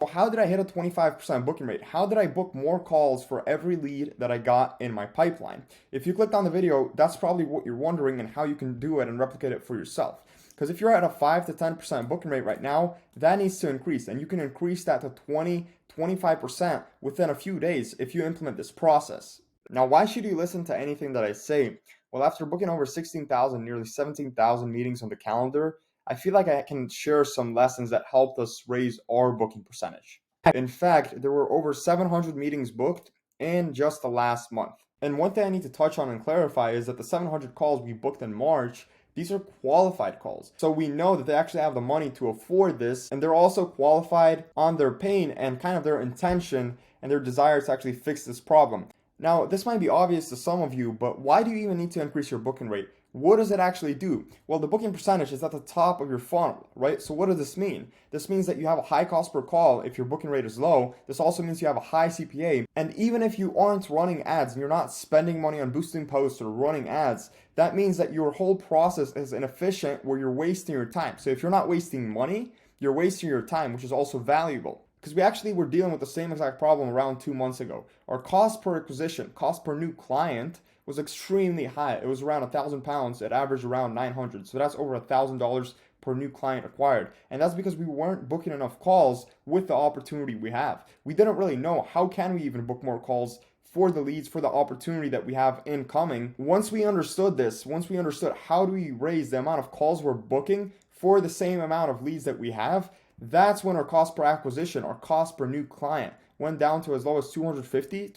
Well, how did I hit a 25% booking rate? How did I book more calls for every lead that I got in my pipeline? If you clicked on the video, that's probably what you're wondering and how you can do it and replicate it for yourself. Because if you're at a 5 to 10% booking rate right now, that needs to increase. And you can increase that to 20, 25% within a few days if you implement this process. Now, why should you listen to anything that I say? Well, after booking over 16,000, nearly 17,000 meetings on the calendar, I feel like I can share some lessons that helped us raise our booking percentage. In fact, there were over 700 meetings booked in just the last month. And one thing I need to touch on and clarify is that the 700 calls we booked in March, these are qualified calls. So we know that they actually have the money to afford this, and they're also qualified on their pain and kind of their intention and their desire to actually fix this problem. Now, this might be obvious to some of you, but why do you even need to increase your booking rate? What does it actually do? Well, the booking percentage is at the top of your funnel, right? So what does this mean? This means that you have a high cost per call if your booking rate is low. This also means you have a high CPA. And even if you aren't running ads and you're not spending money on boosting posts or running ads, that means that your whole process is inefficient where you're wasting your time. So if you're not wasting money, you're wasting your time, which is also valuable. Because we actually were dealing with the same exact problem around 2 months ago. Our cost per acquisition, cost per new client, was extremely high. It was around £1,000. It averaged around 900. So that's over $1,000 per new client acquired. And that's because we weren't booking enough calls with the opportunity we have. We didn't really know how can we even book more calls for the leads, for the opportunity that we have incoming. Once we understood this, once we understood how do we raise the amount of calls we're booking for the same amount of leads that we have, that's when our cost per acquisition, our cost per new client, went down to as low as 250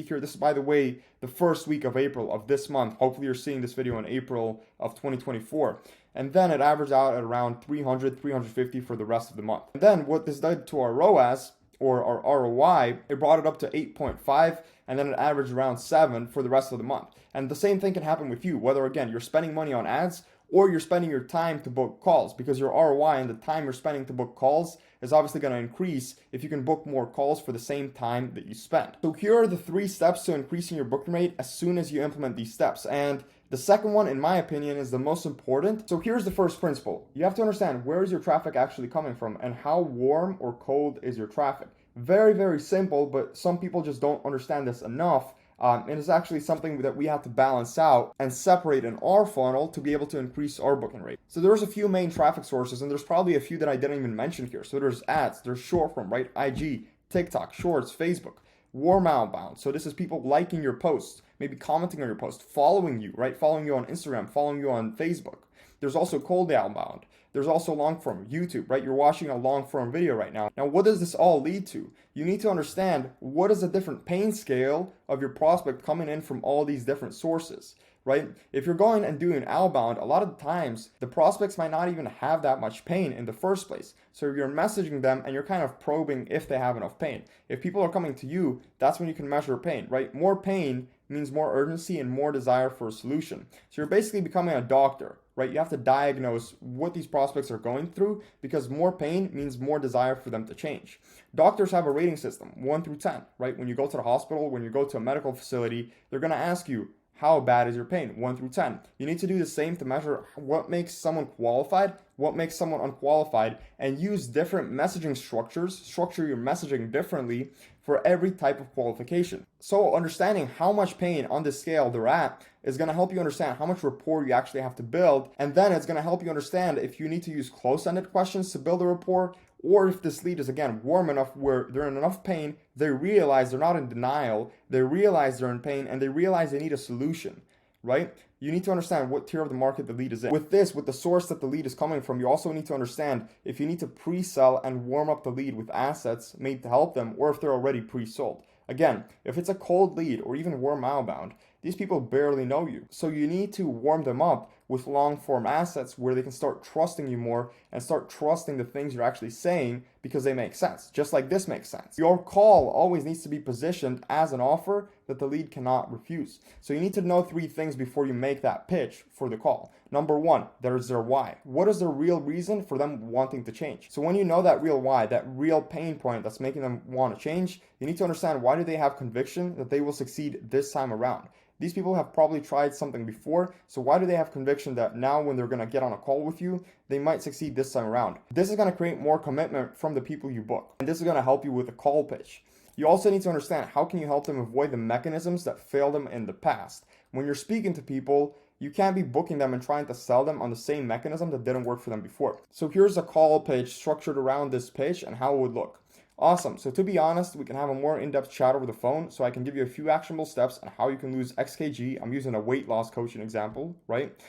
here. This is, by the way, the first week of April of this month. Hopefully you're seeing this video in April of 2024. And then it averaged out at around 350 for the rest of the month. And then what this did to our ROAS, or our ROI, it brought it up to 8.5, and then it averaged around 7 for the rest of the month. And the same thing can happen with you, whether, again, you're spending money on ads or you're spending your time to book calls, because your ROI and the time you're spending to book calls is obviously going to increase if you can book more calls for the same time that you spend. So here are the 3 steps to increasing your booking rate as soon as you implement these steps. And the second one, in my opinion, is the most important. So here's the first principle. You have to understand, where is your traffic actually coming from and how warm or cold is your traffic. Very, very simple, but some people just don't understand this enough. And it's actually something that we have to balance out and separate in our funnel to be able to increase our booking rate. So there's a few main traffic sources, and there's probably a few that I didn't even mention here. So there's ads, there's short form, right? IG, TikTok, Shorts, Facebook, warm outbound. So this is people liking your posts, maybe commenting on your post, following you, right? Following you on Instagram, following you on Facebook. There's also cold outbound. There's also long form, YouTube, right? You're watching a long form video right now. Now, what does this all lead to? You need to understand what is the different pain scale of your prospect coming in from all these different sources, right? If you're going and doing outbound, a lot of the times the prospects might not even have that much pain in the first place. So you're messaging them and you're kind of probing if they have enough pain. If people are coming to you, that's when you can measure pain, right? More pain means more urgency and more desire for a solution. So you're basically becoming a doctor, right? You have to diagnose what these prospects are going through, because more pain means more desire for them to change. Doctors have a rating system, 1 through 10, right? When you go to the hospital, when you go to a medical facility, they're going to ask you, how bad is your pain? 1 through 10. You need to do the same to measure what makes someone qualified, what makes someone unqualified, and use different messaging structures, structure your messaging differently for every type of qualification. So understanding how much pain on this scale they're at is going to help you understand how much rapport you actually have to build, and then it's going to help you understand if you need to use close-ended questions to build a rapport, or if this lead is, again, warm enough where they're in enough pain, they realize they're not in denial, they realize they're in pain, and they realize they need a solution, right? You need to understand what tier of the market the lead is in. With this, with the source that the lead is coming from, you also need to understand if you need to pre-sell and warm up the lead with assets made to help them, or if they're already pre-sold. Again, if it's a cold lead or even warm outbound, these people barely know you. So you need to warm them up with long form assets where they can start trusting you more and start trusting the things you're actually saying because they make sense, just like this makes sense. Your call always needs to be positioned as an offer that the lead cannot refuse. So you need to know 3 things before you make that pitch for the call. Number 1, there's their why. What is the real reason for them wanting to change? So when you know that real why, that real pain point that's making them want to change, you need to understand, why do they have conviction that they will succeed this time around? These people have probably tried something before, so why do they have conviction prediction that now when they're going to get on a call with you, they might succeed this time around. This is going to create more commitment from the people you book. And this is going to help you with a call pitch. You also need to understand how can you help them avoid the mechanisms that failed them in the past. When you're speaking to people, you can't be booking them and trying to sell them on the same mechanism that didn't work for them before. So here's a call pitch structured around this pitch and how it would look. Awesome. So to be honest, we can have a more in-depth chat over the phone so I can give you a few actionable steps on how you can lose XKG. I'm using a weight loss coaching example, right?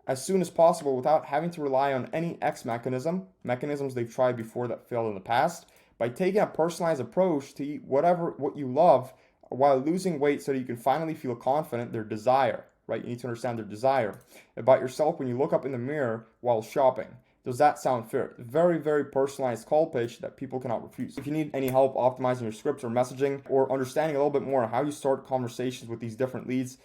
As soon as possible without having to rely on any mechanisms they've tried before that failed in the past, by taking a personalized approach to eat what you love while losing weight so that you can finally feel confident, their desire, right? You need to understand their desire about yourself when you look up in the mirror while shopping. Does that sound fair? Very, very personalized call pitch that people cannot refuse. If you need any help optimizing your scripts or messaging or understanding a little bit more on how you start conversations with these different leads,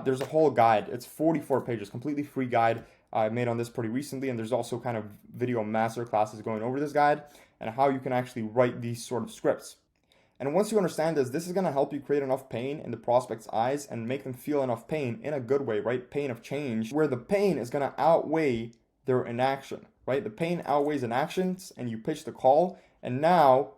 there's a whole guide. It's 44 pages, completely free guide. I made on this pretty recently, and there's also kind of video masterclasses going over this guide and how you can actually write these sort of scripts. And once you understand this is going to help you create enough pain in the prospect's eyes and make them feel enough pain in a good way, right? Pain of change, where the pain is going to outweigh their inaction, right? The pain outweighs inactions, and you pitch the call, and now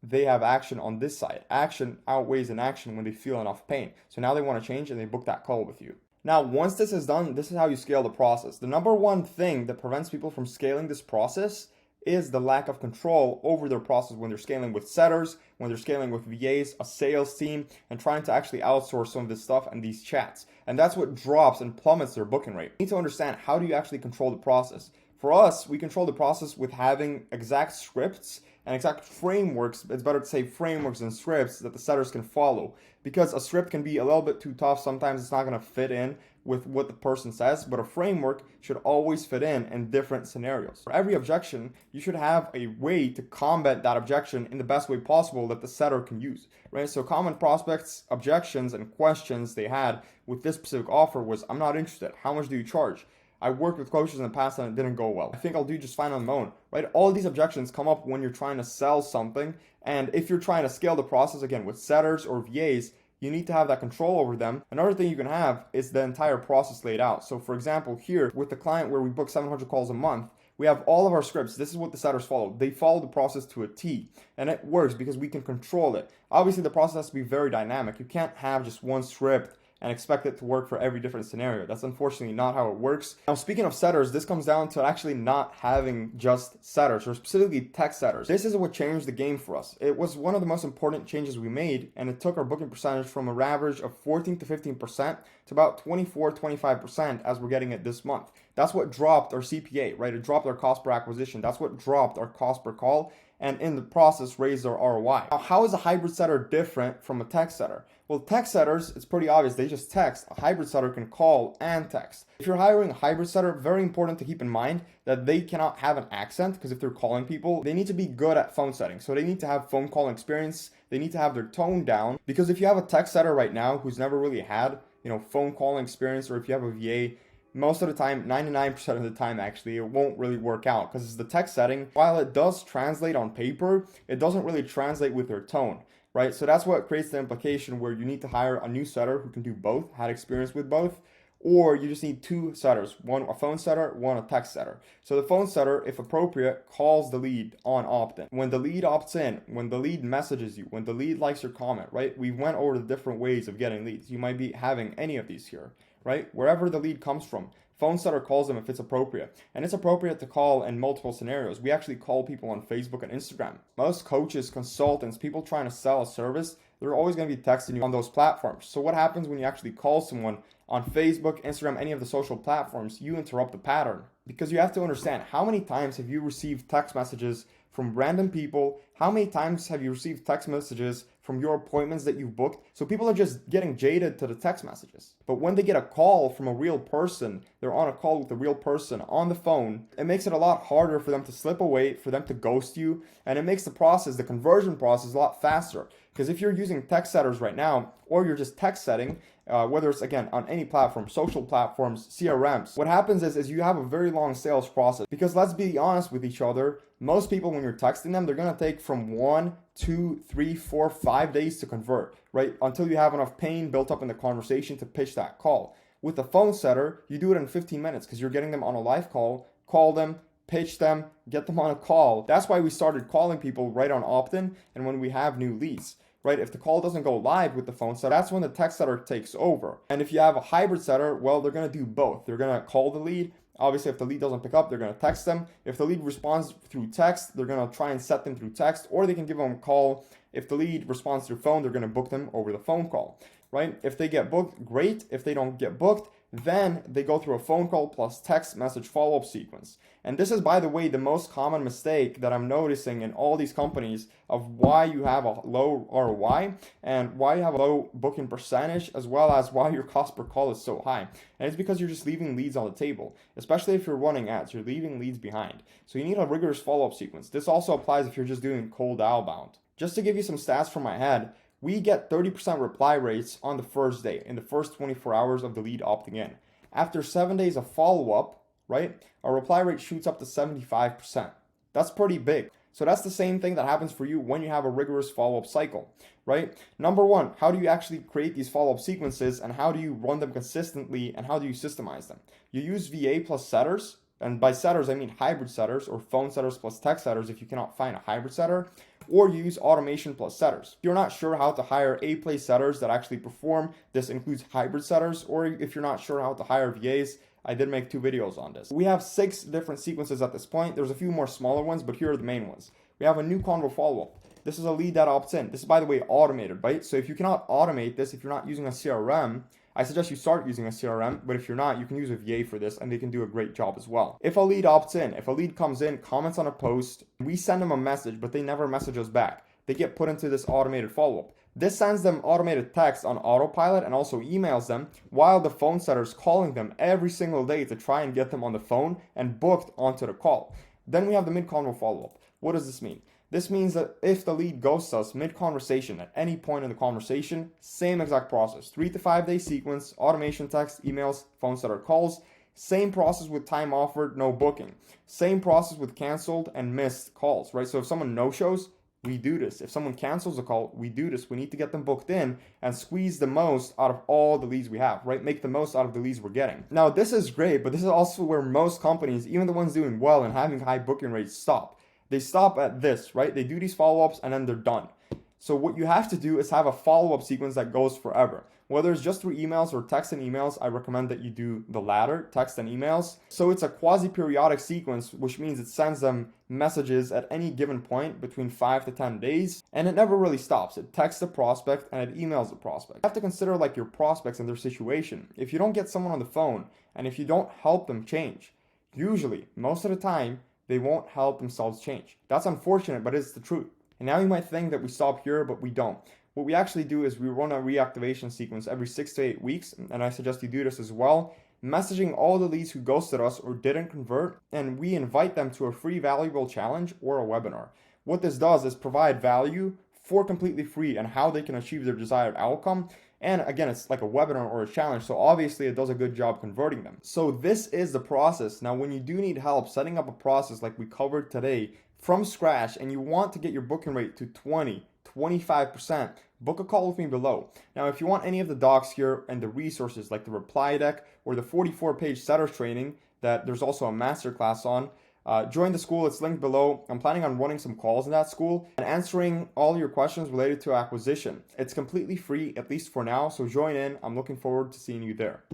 they have action on this side. Action outweighs inaction when they feel enough pain. So now they want to change and they book that call with you. Now, once this is done, this is how you scale the process. The number one thing that prevents people from scaling this process is the lack of control over their process when they're scaling with setters, when they're scaling with VAs, a sales team, and trying to actually outsource some of this stuff and these chats. And that's what drops and plummets their booking rate. You need to understand, how do you actually control the process? For us, we control the process with having exact scripts and exact frameworks. It's better to say frameworks than scripts that the setters can follow, because a script can be a little bit too tough. Sometimes it's not going to fit in with what the person says, but a framework should always fit in different scenarios. For every objection, you should have a way to combat that objection in the best way possible that the setter can use, right? So common prospects, objections, and questions they had with this specific offer was, I'm not interested. How much do you charge? I worked with coaches in the past and it didn't go well. I think I'll do just fine on my own, right? All these objections come up when you're trying to sell something. And if you're trying to scale the process, again, with setters or VAs, you need to have that control over them. Another thing you can have is the entire process laid out. So for example, here with the client where we book 700 calls a month, we have all of our scripts. This is what the setters follow. They follow the process to a T, and it works because we can control it. Obviously, the process has to be very dynamic. You can't have just one script and expect it to work for every different scenario. That's unfortunately not how it works. Now, speaking of setters, this comes down to actually not having just setters, or specifically text setters. This is what changed the game for us. It was one of the most important changes we made, and it took our booking percentage from an average of 14 to 15% to about 24, 25% as we're getting it this month. That's what dropped our CPA, right? It dropped our cost per acquisition. That's what dropped our cost per call, and in the process raised our ROI. Now, how is a hybrid setter different from a text setter? Well, text setters, it's pretty obvious. They just text. A hybrid setter can call and text. If you're hiring a hybrid setter, very important to keep in mind that they cannot have an accent, because if they're calling people, they need to be good at phone settings. So they need to have phone calling experience. They need to have their tone down, because if you have a text setter right now who's never really had, phone calling experience, or if you have a VA, most of the time, 99% of the time actually, it won't really work out, because it's the text setting. While it does translate on paper, it doesn't really translate with their tone, right? So that's what creates the implication where you need to hire a new setter who can do both, had experience with both, or you just need two setters, one a phone setter, one a text setter. So the phone setter, if appropriate, calls the lead on opt-in. When the lead opts in, when the lead messages you, when the lead likes your comment, right? We went over the different ways of getting leads. You might be having any of these here, right? Wherever the lead comes from, phone setter calls them if it's appropriate. And it's appropriate to call in multiple scenarios. We actually call people on Facebook and Instagram. Most coaches, consultants, people trying to sell a service, they're always going to be texting you on those platforms. So what happens when you actually call someone on Facebook, Instagram, any of the social platforms? You interrupt the pattern, because you have to understand, how many times have you received text messages from random people? How many times have you received text messages from your appointments that you've booked? So people are just getting jaded to the text messages. But when they get a call from a real person, they're on a call with a real person on the phone, it makes it a lot harder for them to slip away, for them to ghost you, and it makes the process, the conversion process, a lot faster. Because if you're using text setters right now, or you're just text setting, whether it's, again, on any platform, social platforms, CRMs, what happens is you have a very long sales process. Because let's be honest with each other, most people, when you're texting them, they're going to take from 1, 2, 3, 4, 5 days to convert, right? Until you have enough pain built up in the conversation to pitch that call. With a phone setter, you do it in 15 minutes because you're getting them on a live call them, pitch them, get them on a call. That's why we started calling people right on opt-in and when we have new leads. Right? If the call doesn't go live with the phone setter, that's when the text setter takes over. And if you have a hybrid setter, well, they're going to do both. They're going to call the lead. Obviously, if the lead doesn't pick up, they're going to text them. If the lead responds through text, they're going to try and set them through text, or they can give them a call. If the lead responds through phone, they're going to book them over the phone call, right? If they get booked, great. If they don't get booked, then they go through a phone call plus text message follow-up sequence. And this is, by the way, the most common mistake that I'm noticing in all these companies of why you have a low ROI and why you have a low booking percentage, as well as why your cost per call is so high. And it's because you're just leaving leads on the table, especially if you're running ads. You're leaving leads behind. So you need a rigorous follow-up sequence. This also applies if you're just doing cold outbound. Just to give you some stats from my head, we get 30% reply rates on the first day, in the first 24 hours of the lead opting in. After 7 days of follow-up, right, our reply rate shoots up to 75%. That's pretty big. So that's the same thing that happens for you when you have a rigorous follow-up cycle, right? Number one, how do you actually create these follow-up sequences and how do you run them consistently and how do you systemize them? You use VA plus setters, and by setters I mean hybrid setters or phone setters plus text setters if you cannot find a hybrid setter, or you use automation plus setters. If you're not sure how to hire A-play setters that actually perform, this includes hybrid setters, or if you're not sure how to hire VAs, I did make 2 videos on this. We have 6 different sequences at this point. There's a few more smaller ones, but here are the main ones. We have a new convo follow-up. This is a lead that opts in. This is, by the way, automated, right? So if you cannot automate this, if you're not using a CRM, I suggest you start using a CRM, but if you're not, you can use a VA for this and they can do a great job as well. If a lead opts in, if a lead comes in, comments on a post, we send them a message, but they never message us back. They get put into this automated follow-up. This sends them automated text on autopilot and also emails them while the phone setter is calling them every single day to try and get them on the phone and booked onto the call. Then we have the mid-convo follow-up. What does this mean? This means that if the lead ghosts us mid-conversation at any point in the conversation, same exact process. 3 to 5 day sequence, automation text, emails, phone setter calls. Same process with time offered, no booking. Same process with canceled and missed calls, right? So if someone no-shows, we do this. If someone cancels a call, we do this. We need to get them booked in and squeeze the most out of all the leads we have, right? Make the most out of the leads we're getting. Now, this is great, but this is also where most companies, even the ones doing well and having high booking rates, stop. They stop at this, right? They do these follow-ups and then they're done. So what you have to do is have a follow-up sequence that goes forever. Whether it's just through emails or text and emails, I recommend that you do the latter, text and emails. So it's a quasi-periodic sequence, which means it sends them messages at any given point between 5 to 10 days, and it never really stops. It texts the prospect and it emails the prospect. You have to consider like your prospects and their situation. If you don't get someone on the phone and if you don't help them change, usually, most of the time, they won't help themselves change. That's unfortunate, but it's the truth. And now you might think that we stop here, but we don't. What we actually do is we run a reactivation sequence every 6 to 8 weeks, and I suggest you do this as well, messaging all the leads who ghosted us or didn't convert, and we invite them to a free valuable challenge or a webinar. What this does is provide value for completely free and how they can achieve their desired outcome. And again, it's like a webinar or a challenge, so obviously it does a good job converting them. So this is the process. Now, when you do need help setting up a process like we covered today from scratch and you want to get your booking rate to 25%, book a call with me below. Now, if you want any of the docs here and the resources like the reply deck or the 44-page setters training that there's also a masterclass on, join the school. It's linked below. I'm planning on running some calls in that school and answering all your questions related to acquisition. It's completely free, at least for now, so join in. I'm looking forward to seeing you there.